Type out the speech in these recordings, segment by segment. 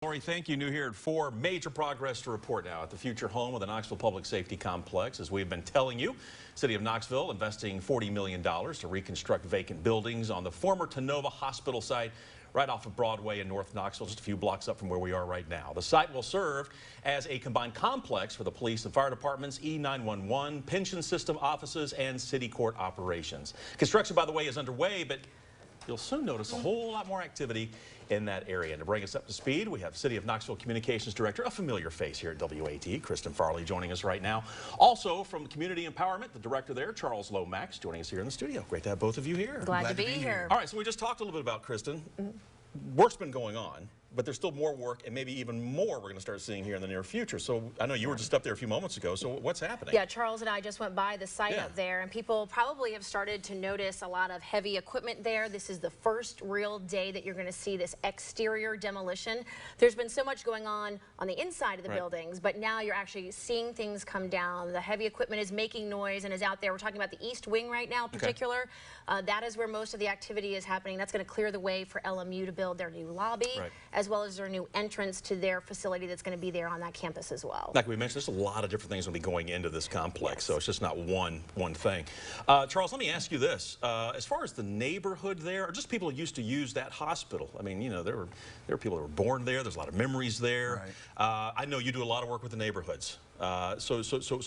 Lori, thank you. New here at 4. Major progress to report now at the future home of the Knoxville Public Safety Complex. As we've been telling you, City of Knoxville investing $40 million to reconstruct vacant buildings on the former Tenova Hospital site right off of Broadway in North Knoxville, just a few blocks up from where we are right now. The site will serve as a combined complex for the police and fire departments, E911, pension system offices, and city court operations. Construction, by the way, is underway, but you'll soon notice a whole lot more activity in that area. And to bring us up to speed, we have City of Knoxville Communications Director, a familiar face here at WATE, Kristen Farley, joining us right now. Also from Community Empowerment, the director there, Charles Lomax, joining us here in the studio. Great to have both of you here. Glad to be here. All right, so we just talked a little bit about Kristen. Work's been going on, but there's still more work and maybe even more we're going to start seeing here in the near future. So I know you were just up there a few moments ago. So what's happening? Yeah, Charles and I just went by the site up there, and people probably have started to notice a lot of heavy equipment there. This is the first real day that you're going to see this exterior demolition. There's been so much going on the inside of the buildings, but now you're actually seeing things come down. The heavy equipment is making noise and is out there. We're talking about the East Wing right now in particular. That is where most of the activity is happening. That's going to clear the way for LMU to build their new lobby, as well as their new entrance to their facility that's going to be there on that campus as well. Like we mentioned, there's a lot of different things going to be going into this complex, so it's just not one thing. Charles, let me ask you this. As far as the neighborhood there, or just people who used to use that hospital, I mean, you know, there were people that were born there. There's a lot of memories there. I know you do a lot of work with the neighborhoods. So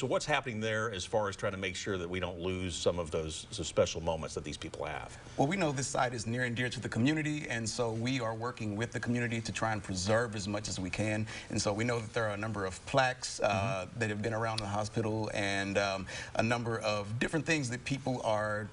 what's happening there as far as trying to make sure that we don't lose some of those special moments that these people have? Well, we know this site is near and dear to the community, and so we are working with the community to try and preserve as much as we can. And so we know that there are a number of plaques that have been around the hospital, and a number of different things that people are,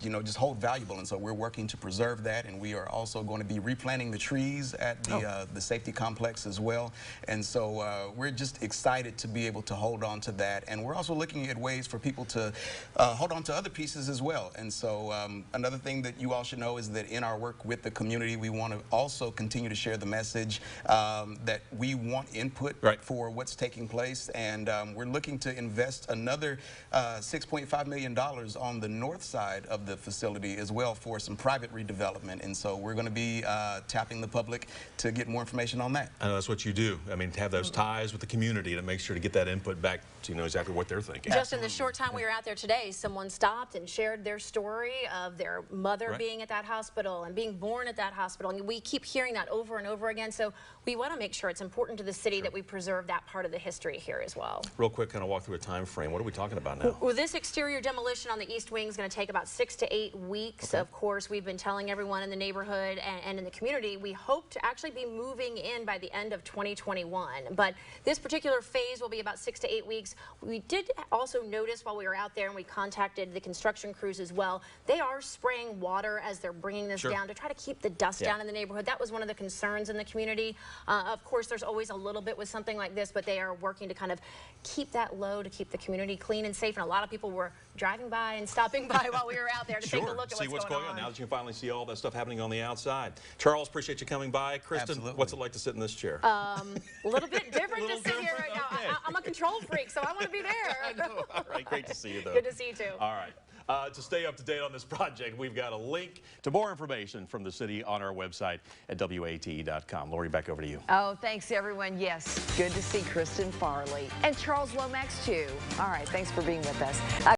you know, just hold valuable. And so we're working to preserve that, and we are also going to be replanting the trees at the safety complex as well. And so we're just excited to be able to hold on to that, and we're also looking at ways for people to hold on to other pieces as well. And so another thing that you all should know is that in our work with the community, we want to also continue to share the message that we want input for what's taking place, and we're looking to invest another $6.5 million on the north side of the facility as well for some private redevelopment. And so we're going to be tapping the public to get more information on that. I know that's what you do. I mean, to have those ties with the community to make sure to get that input back to know exactly what they're thinking. Just in the short time we were out there today, someone stopped and shared their story of their mother being at that hospital and being born at that hospital. And we keep hearing that over and over again. So we want to make sure it's important to the city that we preserve that part of the history here as well. Real quick, kind of walk through a time frame. What are we talking about now? Well, this exterior demolition on the East Wing is going to take about 6 to 8 weeks. Of course, we've been telling everyone in the neighborhood and in the community, we hope to actually be moving in by the end of 2021. But this particular phase will be about 6 to 8 weeks. We did also notice while we were out there, and we contacted the construction crews as well, they are spraying water as they're bringing this down to try to keep the dust down in the neighborhood. That was one of the concerns in the community. Of course, there's always a little bit with something like this, but they are working to kind of keep that low to keep the community clean and safe. And a lot of people were driving by and stopping by while we were out there to take a look at what's going on. Now that you can finally see all that stuff happening on the outside. Charles, appreciate you coming by. Kristen, what's it like to sit in this chair? A little bit different to sit here right now. I'm a control freak, so I want to be there. I know. All right, great to see you, though. Good to see you, too. All right. To stay up to date on this project, we've got a link to more information from the city on our website at WATE.com. Lori, back over to you. Oh, thanks, everyone. Yes, good to see Kristen Farley. And Charles Lomax, too. All right, thanks for being with us.